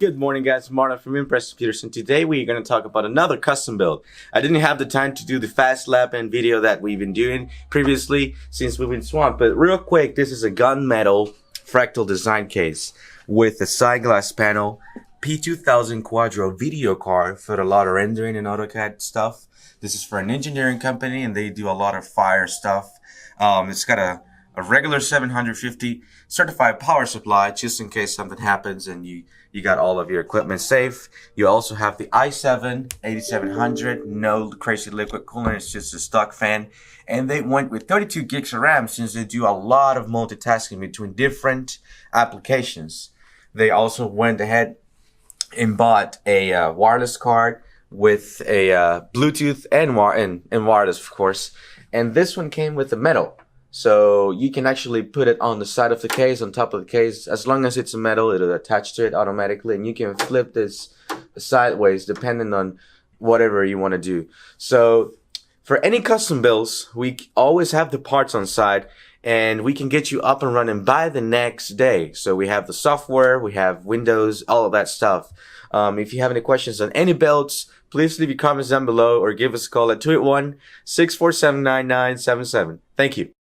Good morning, guys. Martin from Impress Computers, and today we're going to talk about another custom build. I didn't have the time to do the fast lap and video that we've been doing previously since we've been swamped, but real quick, this is a gunmetal fractal design case with a side glass panel, P2000 Quadro Video Card for a lot of rendering and AutoCAD stuff. This is for an engineering company, and they do a lot of fire stuff. It's got a regular 750 certified power supply just in case something happens and you got all of your equipment safe. You also have the i7-8700, no crazy liquid cooling, it's just a stock fan. And they went with 32 gigs of RAM since they do a lot of multitasking between different applications. They also went ahead and bought a wireless card with a Bluetooth and wireless, of course. And this one came with the metal. So you can actually put it on the side of the case, on top of the case. As long as it's a metal, it'll attach to it automatically. And you can flip this sideways depending on whatever you want to do. So for any custom builds, we always have the parts on site. And we can get you up and running by the next day. So we have the software, we have Windows, all of that stuff. If you have any questions on any builds, please leave your comments down below or give us a call at 281-647-9977. Thank you.